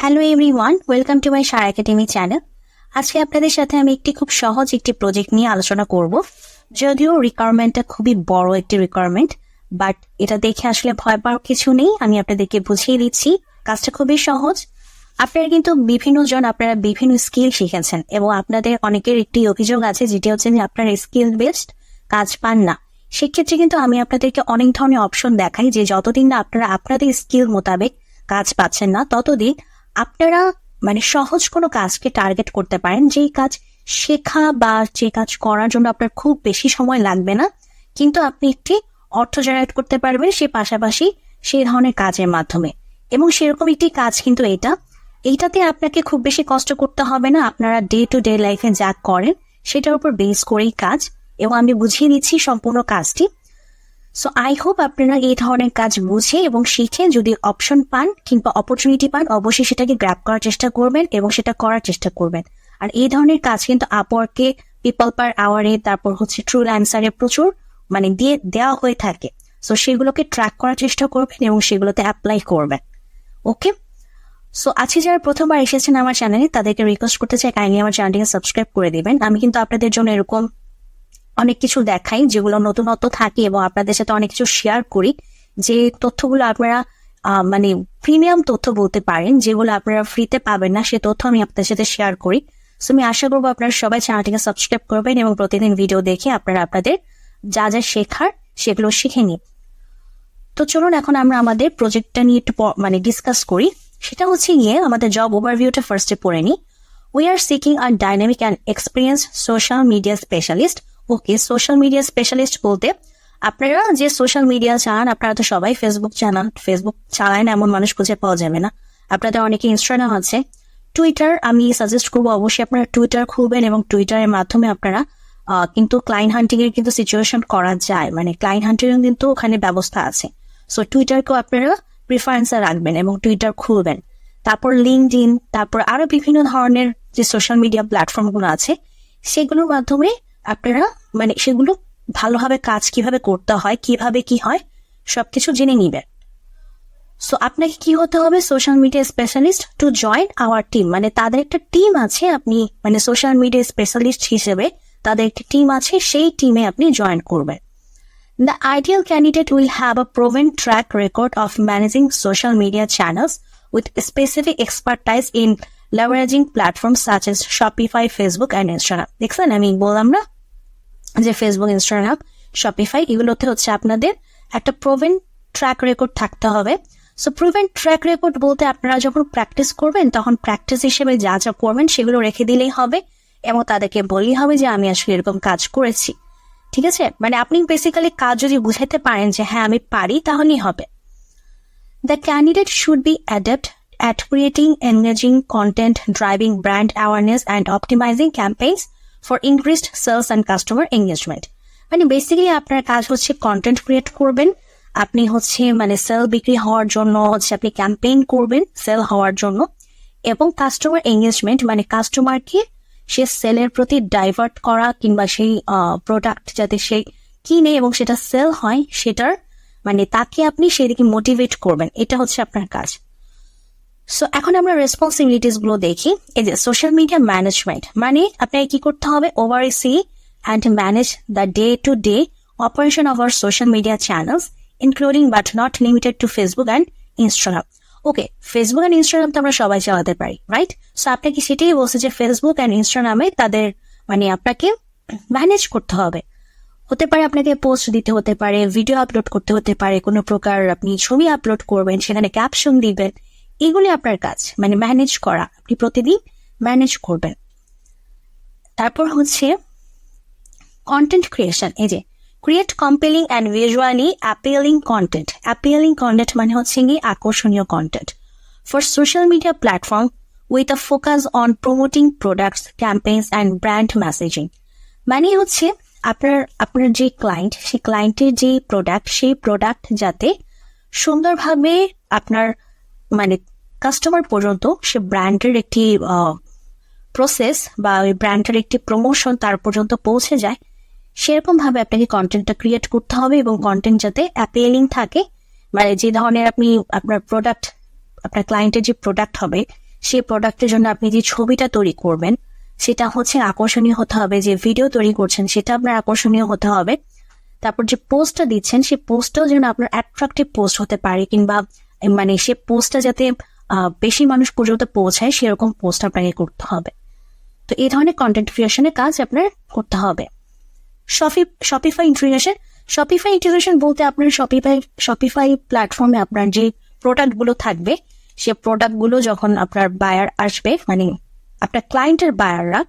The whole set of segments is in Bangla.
Hello everyone, welcome to my Sharah Academy channel. আজকে আপনাদের সাথে আমি খুব সহজ একটি প্রজেক্ট নিয়ে আলোচনা করব। যদিও রিকোয়ারমেন্টটা খুবই বড় একটি রিকোয়ারমেন্ট, বাট এটা দেখে আসলে ভয় পাওয়ার কিছু নেই। আমি আপনাদেরকে বুঝিয়ে দিচ্ছি, কাজটা খুবই সহজ। আপনারা কিন্তু আপনারা বিভিন্ন স্কিল শিখেছেন এবং আপনাদের অনেকের একটি অভিযোগ আছে, যেটি হচ্ছে যে আপনারা স্কিল বেসড কাজ পান না। সেক্ষেত্রে কিন্তু আমি আপনাদেরকে অনেক ধরনের অপশন দেখাই যে যতদিন না আপনারা আপনাদের স্কিল মোতাবেক কাজ পাচ্ছেন না, ততদিন আপনারা সহজ কোনো কাজকে টার্গেট করতে পারেন, যেই কাজ শেখা বা যে কাজ করার জন্য আপনার খুব বেশি সময় লাগবে না, কিন্তু আপনি একটি অর্থ জেনারেট করতে পারবেন সে পাশাপাশি সেই ধরনের কাজের মাধ্যমে। এবং সেরকম একটি কাজ কিন্তু এইটাতে আপনাকে খুব বেশি কষ্ট করতে হবে না। আপনারা ডে টু ডে লাইফে যা করেন সেটার উপর বেস করেই কাজ, এবং আমি বুঝিয়ে দিচ্ছি সম্পূর্ণ কাজটি। সো আই হোপ আপনারা এই ধরনের কাজ বুঝে এবং শিখে যদি অপশন পান কিংবা অপরচুনিটি পান, অবশ্যই সেটাকে গ্র্যাব করার চেষ্টা করবেন এবং সেটা করার চেষ্টা করবেন। আর এই ধরনের কাজ কিন্তু আপওয়ার্কে, পিপল পার আওয়ারে, তারপর হচ্ছে ট্রু অ্যান্সারে প্রচুর দিয়ে দেওয়া হয়ে থাকে। সো সেগুলোকে ট্র্যাক করার চেষ্টা করবেন এবং সেগুলোতে অ্যাপ্লাই করবেন। ওকে, সো আজকে যারা প্রথমবার এসেছেন আমার চ্যানেলে, তাদেরকে রিকোয়েস্ট করতে চাই কাইন্ডলি আমার চ্যানেলটিকে সাবস্ক্রাইব করে দিবেন। আমি কিন্তু আপনাদের জন্য এরকম অনেক কিছু দেখাই যেগুলো নতুনত্ব থাকে এবং আপনাদের সাথে অনেক কিছু শেয়ার করি, যে তথ্যগুলো আপনারা প্রিমিয়াম তথ্য বলতে পারেন, যেগুলো আপনারা ফ্রিতে পাবেন না, সে তথ্য আমি আপনাদের সাথে শেয়ার করি। সো আমি আশা করবো আপনারা সবাই চ্যানেলটিকে সাবস্ক্রাইব করবেন এবং প্রতিদিন ভিডিও দেখে আপনারা আপনাদের যা যা শেখার সেগুলো শিখে নিন। তো চলুন এখন আমরা আমাদের প্রজেক্টটা নিয়ে একটু ডিসকাস করি। সেটা হচ্ছে আমাদের জব ওভারভিউটা ফার্স্টে পড়ে নিই। We are seeking a dynamic and experience social media specialist. Okay, social media specialist বলতে আপনারা যে সোশ্যাল মিডিয়া চান, আপনারা তো সবাই ফেসবুক চালান এমন মানুষ খুঁজে পাওয়া যাবে না। আপনাদের অনেকে ইনস্টাগ্রাম আছে, টুইটার আমি সাজেস্ট করবো অবশ্যই আপনারা টুইটার খুলবেন এবং টুইটারের মাধ্যমে আপনারা কিন্তু ক্লায়েন্ট হান্টিং এর কিন্তু সিচুয়েশন করা যায়, ক্লায়েন্ট হান্টিং এর কিন্তু ওখানে ব্যবস্থা আছে। সো টুইটারকেও আপনারা প্রিফারেন্সে রাখবেন এবং টুইটার খুলবেন। তারপর লিঙ্কডইন, তারপর আরো বিভিন্ন ধরনের যে সোশ্যাল মিডিয়া প্ল্যাটফর্ম গুলো আছে, সেগুলোর মাধ্যমে আপনারা সেগুলো ভালোভাবে কাজ কিভাবে করতে হয়, কিভাবে কি হয়, সবকিছু জেনে নিবেন। সো আপনাকে কি হতে হবে? Social media specialist to join our team. তাদের একটা টিম আছে, আপনি সোশ্যাল মিডিয়া স্পেশালিস্ট হিসেবে তাদের একটা টিম আছে, সেই টিমে আপনি জয়েন করবেন। The ideal candidate will have a proven track record of managing social media channels with specific expertise in leveraging platforms such as Shopify, Facebook and Instagram. দেখছেন আমি বললাম না যে ফেসবুক, ইনস্টাগ্রাম, শপিফাই এগুলোতে হচ্ছে আপনাদের একটা প্রুভেন ট্র্যাক রেকর্ড থাকতে হবে। সো প্রুভেন ট্র্যাক রেকর্ড বলতে আপনারা যখন প্র্যাকটিস করবেন তখন প্র্যাকটিস হিসেবে যা যা করবেন সেগুলো রেখে দিলেই হবে এবং তাদেরকে বললেই হবে যে আমি আসলে এরকম কাজ করেছি। ঠিক আছে, আপনি বেসিক্যালি কাজ যদি বুঝাইতে পারেন যে হ্যাঁ আমি পারি, তাহলেই হবে। The candidate should be adept at creating engaging content, driving brand awareness and optimizing campaigns for increased sales and customer engagement. Basically আপনার কাজ হচ্ছে কন্টেন্ট ক্রিয়েট করবেন, আপনি হচ্ছে সেল বিক্রি হওয়ার জন্য হচ্ছে আপনি ক্যাম্পেইন করবেন সেল হওয়ার জন্য, এবং কাস্টমার এঙ্গেজমেন্ট কাস্টমারকে সে সেলের প্রতি ডাইভার্ট করা কিংবা সেই প্রোডাক্ট যাতে সে কিনে এবং সেটা সেল হয়, সেটার তাকে আপনি সেদিকে মোটিভেট করবেন, এটা হচ্ছে আপনার কাজ। সো এখন আমরা রেসপন্সিবিলিটিস গুলো দেখি। এই যে সোশ্যাল মিডিয়া ম্যানেজমেন্ট, আপনাকে কি করতে হবে? Oversee and manage the day to day operation of our social media channels including but not limited to Facebook and Instagram. Okay, Facebook and Instagram তো আমরা সবাই চালাতে পারি, রাইট? সো আপনাকে সেটাই বলছে যে ফেসবুক অ্যান্ড ইনস্টাগ্রামে তাদের আপনাকে ম্যানেজ করতে হবে। হতে পারে আপনাকে পোস্ট দিতে হতে পারে, ভিডিও আপলোড করতে হতে পারে, কোনো প্রকার আপনি ছবি আপলোড করবেন, সেখানে ক্যাপশন দিবেন, এগুলি আপনার কাজ, ম্যানেজ করা, আপনি প্রতিদিন ম্যানেজ করবেন। তারপর হচ্ছে কন্টেন্ট ক্রিয়েশন। এই যে create compelling and visually appealing content. Appealing content হচ্ছে আকর্ষণীয় content for social media platform with a focus on promoting products, campaigns and brand messaging. হচ্ছে আপনার যে ক্লায়েন্ট, সেই ক্লায়েন্টের যে প্রোডাক্ট, সেই প্রোডাক্ট যাতে সুন্দরভাবে আপনার কাস্টমার পর্যন্ত সে ব্র্যান্ডের একটি প্রসেস বা ওই ব্র্যান্ডের একটি প্রমোশন তার পর্যন্ত পৌঁছে যায়, সেরকম ভাবে আপনাকে কন্টেন্টটা ক্রিয়েট করতে হবে এবং কন্টেন্ট যাতে অ্যাপিলিং থাকে, যে ধরনের আপনি আপনার প্রোডাক্ট, আপনার ক্লায়েন্টের যে প্রোডাক্ট হবে সেই প্রোডাক্টের জন্য আপনি যে ছবিটা তৈরি করবেন সেটা হচ্ছে আকর্ষণীয় হতে হবে, যে ভিডিও তৈরি করছেন সেটা আপনার আকর্ষণীয় হতে হবে। তারপর যে পোস্টটা দিচ্ছেন সেই পোস্টটাও যেন আপনার অ্যাট্রাকটিভ পোস্ট হতে পারে, কিংবা মানে সে পোস্টটা যাতে বেশি মানুষ পর্যন্ত পৌঁছায় সেরকম পোস্ট আপনাকে করতে হবে। তো এই ধরনের কন্টেন্ট ক্রিয়েশনের কাজ আপনার করতে হবে। শপিফাই ইন্টিগ্রেশন বলতে আপনার শপিফাই প্ল্যাটফর্মে আপনার যে প্রোডাক্টগুলো থাকবে সে প্রোডাক্টগুলো যখন আপনার বায়ার আসবে, মানে আপনার ক্লায়েন্টের বায়াররা,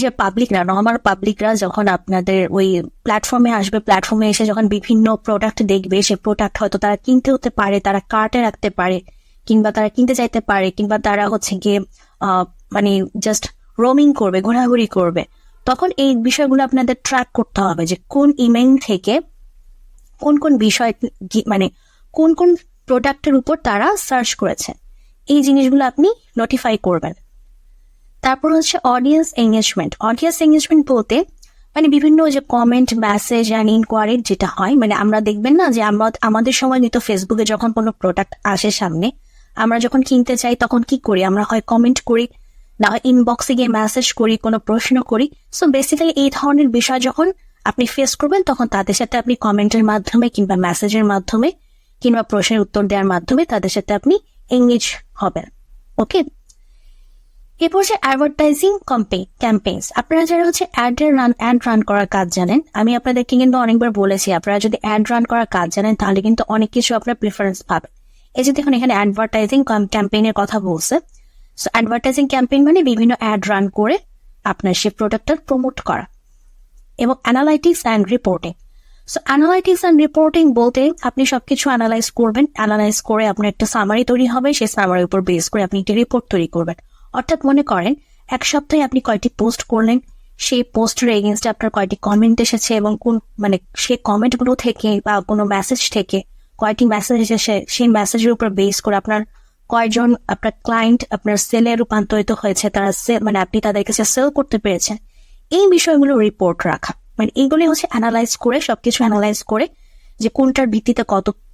যে পাবলিকরা, নর্মাল পাবলিকরা যখন আপনাদের ওই প্ল্যাটফর্মে আসবে, প্ল্যাটফর্মে এসে যখন বিভিন্ন প্রোডাক্ট দেখবে, সে প্রোডাক্ট হয়তো তারা কিনতে হতে পারে, তারা কার্টে রাখতে পারে, কিংবা তারা কিনতে চাইতে পারে, কিংবা তারা হচ্ছে গিয়ে মানে জাস্ট রোমিং করবে, ঘোরাঘুরি করবে। তখন এই বিষয়গুলো আপনাদের ট্র্যাক করতে হবে যে কোন ইমেইল থেকে কোন কোন বিষয়, মানে কোন কোন প্রোডাক্টের উপর তারা সার্চ করেছে, এই জিনিসগুলো আপনি নোটিফাই করবেন। তারপর হচ্ছে অডিয়েন্স এঙ্গেজমেন্ট বলতে মানে বিভিন্ন যে কমেন্ট, মেসেজ অ্যান্ড ইনকোয়ারি যেটা হয়, মানে আমরা দেখবেন না যে আমাদের সময় নিত ফেসবুকে যখন কোনো প্রোডাক্ট আসে সামনে, আমরা যখন কিনতে চাই তখন কি করি, আমরা হয় কমেন্ট করি, না হয় ইনবক্সে গিয়ে মেসেজ করি, কোনো প্রশ্ন করি। সো বেসিক্যালি এই ধরনের বিষয় যখন আপনি ফেস করবেন তখন তাদের সাথে আপনি কমেন্টের মাধ্যমে কিংবা মেসেজের মাধ্যমে কিংবা প্রশ্নের উত্তর দেওয়ার মাধ্যমে তাদের সাথে আপনি এঙ্গেজ হবেন। ওকে, এরপর হচ্ছে অ্যাডভার্টাইজিং ক্যাম্পেইনস। আপনারা যারা হচ্ছে অ্যাড রান করার কাজ জানেন, আমি আপনাদেরকে কিন্তু অনেকবার বলেছি, আপনারা যদি অ্যাড রান করার কাজ জানেন তাহলে কিন্তু অনেক কিছু আপনার প্রিফারেন্স পাবেন। এই যে দেখুন এখানে অ্যাডভার্টাইজিং ক্যাম্পেইনের কথা বলছে। সো অ্যাডভার্টাইজিং ক্যাম্পেইন মানে বিভিন্ন অ্যাড রান করে আপনার সেই প্রোডাক্টটা প্রমোট করা। এবং analytics and reporting. So analytics and reporting বলতে আপনি সবকিছু অ্যানালাইজ করবেন, অ্যানালাইজ করে আপনার একটা সামারি তৈরি হবে, সেই সামারির উপর বেস করে আপনি একটা রিপোর্ট তৈরি করবেন। অর্থাৎ মনে করেন এক সপ্তাহে আপনি কয়টি পোস্ট করলেন, সেই পোস্টের এগেইনস্টে আপনার কয়টি কমেন্ট এসেছে এবং কোন মানে সেই কমেন্টগুলো থেকে বা কোনো মেসেজ থেকে কয়টি মেসেজ এসেছে, সেই মেসেজের উপর বেস করে আপনার কয়জন আপনার ক্লায়েন্ট আপনার সেলে রূপান্তরিত হয়েছে, তারা মানে আপনি তাদের কাছে সেল করতে পেরেছেন, এই বিষয়গুলো রিপোর্ট রাখা। মানে এইগুলি হচ্ছে অ্যানালাইজ করে, সবকিছু অ্যানালাইজ করে যে কোনটার ভিত্তিতে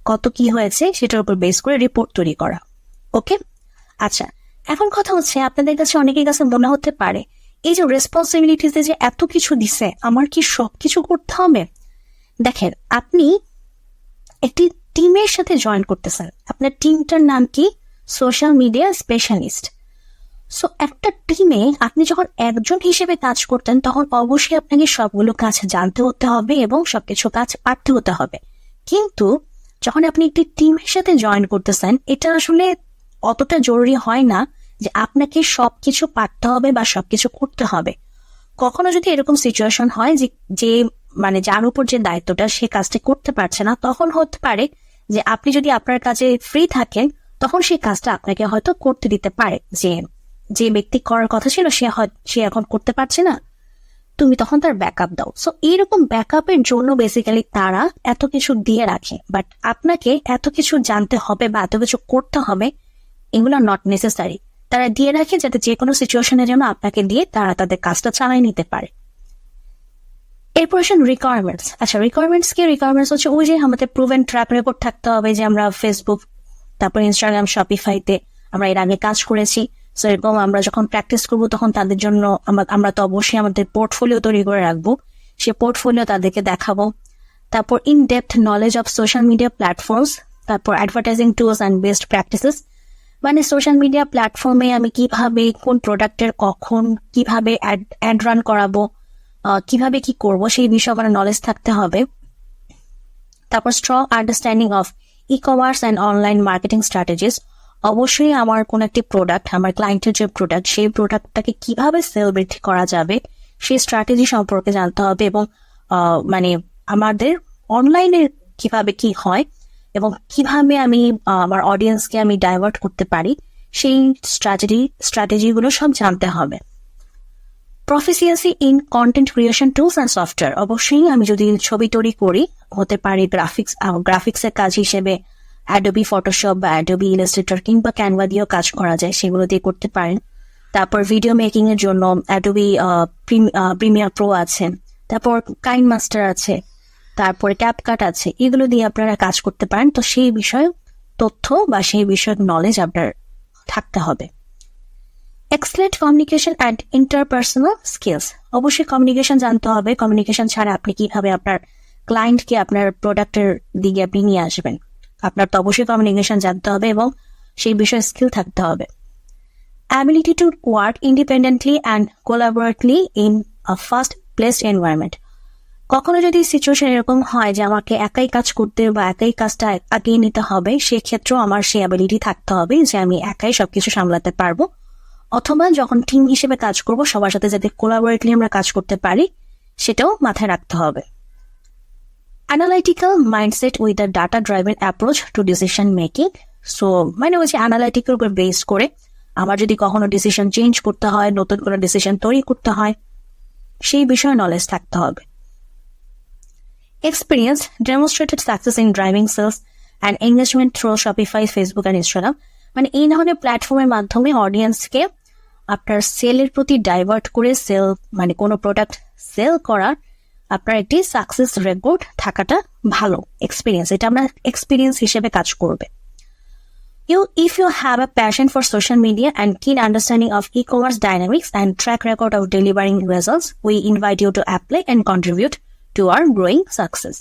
কত কি হয়েছে সেটার উপর বেস করে রিপোর্ট তৈরি করা। ওকে, আচ্ছা, এখন কথা হচ্ছে আপনাদের কাছে অনেকের কাছে মনে হতে পারে এই যে রেসপন্সিবিলিটিতে যে এত কিছু দিছে, আমার কি সবকিছু করতে হবে? দেখেন, আপনি একটি টিমের সাথে জয়েন করতেছেন, আপনার টিমটার নাম কি? Social media specialist. সো একটা টিমে আপনি যখন একজন হিসেবে কাজ করতেন তখন অবশ্যই আপনাকে সবগুলো কাজ জানতে হতে হবে এবং সবকিছু কাজ পারতে হতে হবে। কিন্তু যখন আপনি একটি টিমের সাথে জয়েন করতেছেন, এটা আসলে অতটা জরুরি হয় না যে আপনাকে সবকিছু পারতে হবে বা সবকিছু করতে হবে। কখনো যদি এরকম সিচুয়েশন হয় যে মানে যার উপর যে দায়িত্বটা সে কাজটা করতে পারছে না, তখন হতে পারে যে আপনি যদি আপনার কাজে ফ্রি থাকেন তখন সেই কাজটা আপনাকে হয়তো করতে দিতে পারে। যে ব্যক্তি করার কথা ছিল সে এখন করতে পারছে না, তুমি তখন তার ব্যাকআপ দাও। সো এইরকম ব্যাকআপের জন্য বেসিক্যালি তারা এত কিছু দিয়ে রাখে, বাট আপনাকে এত কিছু জানতে হবে বা এত কিছু করতে হবে এগুলো নট নেসেসারি। তারা দিয়ে রাখে যাতে যে কোনো সিচুয়েশনের জন্য আপনাকে দিয়ে তারা তাদের কাজটা চালিয়ে নিতে পারে। এরপর আসেন রিকোয়ারমেন্টস। আচ্ছা, রিকোয়ারমেন্টস হচ্ছে ওই যে আমাদের প্রুভেন ট্র্যাক রেকর্ড থাকতে হবে যে আমরা ফেসবুক, তারপর ইনস্টাগ্রাম, শপিফাইতে আমরা এর আগে কাজ করেছি। সো এরকম আমরা যখন প্র্যাকটিস করবো তখন তাদের জন্য আমরা তো অবশ্যই আমাদের পোর্টফোলিও তৈরি করে রাখবো, সে পোর্টফোলিও তাদেরকে দেখাবো। তারপর in depth knowledge of social media platforms, তারপর advertising tools and best practices. মানে সোশ্যাল মিডিয়া প্ল্যাটফর্মে আমি কিভাবে কোন প্রোডাক্টের কখন কিভাবে অ্যাড রান করাবো, কিভাবে কি করব সেই বিষয়ে আমার নলেজ থাকতে হবে। তারপর strong understanding of e commerce and online marketing strategies. অবশ্যই আমার কোন একটি প্রোডাক্ট, আমার ক্লায়েন্টের যে প্রোডাক্ট, সেই প্রোডাক্টটাকে কিভাবে সেল বৃদ্ধি করা যাবে সেই স্ট্র্যাটেজি সম্পর্কে জানতে হবে এবং মানে আমাদের অনলাইনে কিভাবে কি হয় এবং কিভাবে আমি আমার অডিয়েন্সকে আমি ডাইভার্ট করতে পারি সেই স্ট্র্যাটেজিগুলো সব জানতে হবে। Proficiency in content creation tools and software. অবশ্যই আমি যদি ছবি তৈরি করি, হতে পারে গ্রাফিক্সের কাজ হিসেবে অ্যাডোবি ফটোশপ বা অ্যাডোবি ইলাস্ট্রেটর কিংবা ক্যানভা দিয়েও কাজ করা যায়, সেগুলো দিয়ে করতে পারেন। তারপর ভিডিও মেকিং এর জন্য অ্যাডোবি প্রিমিয়ার প্রো আছে, তারপর কাইন মাস্টার আছে, তারপরে ক্যাপকাট আছে, এগুলো দিয়ে আপনারা কাজ করতে পারেন। তো সেই বিষয়ে তথ্য বা সেই বিষয়ক নলেজ আপনার থাকতে হবে। Excellent communication and interpersonal skills, অবশ্যই কমিউনিকেশন জানতে হবে। কমিউনিকেশন ছাড়া আপনি কিভাবে আপনার ক্লায়েন্টকে আপনার প্রোডাক্টের দিকে আপনি নিয়ে আসবেন? আপনার তো অবশ্যই কমিউনিকেশন জানতে হবে এবং সেই বিষয়ে স্কিল থাকতে হবে। Ability to work independently and collaboratively in a fast placed environment, কখনো যদি সিচুয়েশন এরকম হয় যে আমাকে একাই কাজ করতে বা একাই কাজটা এগিয়ে নিতে হবে, সেক্ষেত্রেও আমার সেই অ্যাবিলিটি থাকতে হবে যে আমি একাই সবকিছু সামলাতে পারবো, অথবা যখন টিম হিসেবে কাজ করব সবার সাথে যাতে কোলাবোরেটলি আমরা কাজ করতে পারি সেটাও মাথায় রাখতে হবে। Analytical mindset with a data driven approach to decision making. So মানে হচ্ছে অ্যানালাইটিক্যাল উপর বেস করে আমার যদি কখনো ডিসিশন চেঞ্জ করতে হয়, নতুন কোনো ডিসিশন তৈরি করতে হয়, সেই বিষয়ে নলেজ থাকতে হবে। Experience demonstrated success in driving sales and engagement through Shopify, Facebook and Instagram, মানে এই ধরনের প্ল্যাটফর্মের মাধ্যমে অডিয়েন্সকে আপনার সেলের প্রতি ডাইভার্ট করে সেল মানে কোনো প্রোডাক্ট সেল করার আপনার একটি সাকসেস রেকর্ড থাকাটা ভালো এক্সপিরিয়েন্স, এটা আমরা এক্সপিরিয়েন্স হিসেবে কাজ করবে। If you have a passion for social media and keen understanding of e-commerce dynamics and track record of delivering results, we invite you to apply and contribute to our growing success.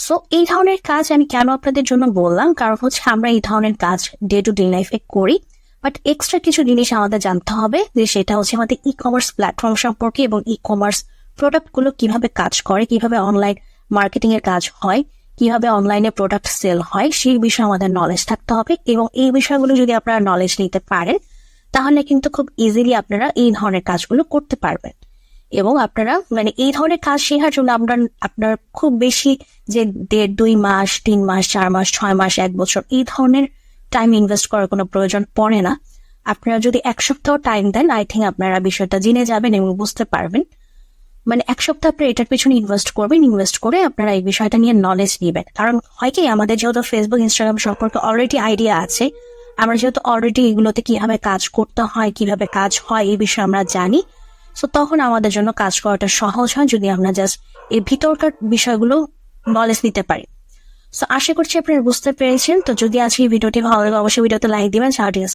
So এই ধরনের কাজ আমি কেন আপনাদের জন্য বললাম, কারণ হচ্ছে আমরা এই ধরনের কাজ ডে টু ডে লাইফে করি, বাট এক্সট্রা কিছু জিনিস আমাদের জানতে হবে যে সেটা হচ্ছে আমাদের ই কমার্স প্ল্যাটফর্ম সম্পর্কে এবং ই কমার্স প্রোডাক্টগুলো কিভাবে কাজ করে, কিভাবে অনলাইন মার্কেটিং এর কাজ হয়, কিভাবে অনলাইনে প্রোডাক্ট সেল হয়, সেই বিষয়ে আমাদের নলেজ থাকতে হবে। এবং এই বিষয়গুলো যদি আপনারা নলেজ নিতে পারেন তাহলে কিন্তু খুব ইজিলি আপনারা এই ধরনের কাজগুলো করতে পারবেন। এবং আপনারা মানে এই ধরনের কাজ শেখার জন্য আপনার খুব বেশি যে 1.5-2 মাস, 3 মাস, 4 মাস, 6 মাস, 1 বছর এই ধরনের টাইম ইনভেস্ট করার কোনো প্রয়োজন পড়ে না। আপনারা যদি 1 সপ্তাহ টাইম দেন, আই থিঙ্ক আপনারা বিষয়টা জেনে যাবেন এবং বুঝতে পারবেন। মানে 1 সপ্তাহ আপনারা এটার পেছনে ইনভেস্ট করবেন, ইনভেস্ট করে আপনারা এই বিষয়টা নিয়ে নলেজ নেবেন। কারণ হয় কি, আমাদের যেহেতু ফেসবুক, ইনস্টাগ্রাম সম্পর্কে অলরেডি আইডিয়া আছে, আমরা যেহেতু অলরেডি এগুলোতে কিভাবে কাজ করতে হয়, কিভাবে কাজ হয় এই বিষয়ে আমরা জানি, সো তখন আমাদের জন্য কাজ করাটা সহজ হয় যদি আমরা জাস্ট এই ভিতরকার বিষয়গুলো নলেজ নিতে পারি। সো আশা করছি আপনারা বুঝতে পেরেছেন। তো যদি আজকে এই ভিডিওটি ভালো লাগে অবশ্যই ভিডিওতে লাইক দিবেন।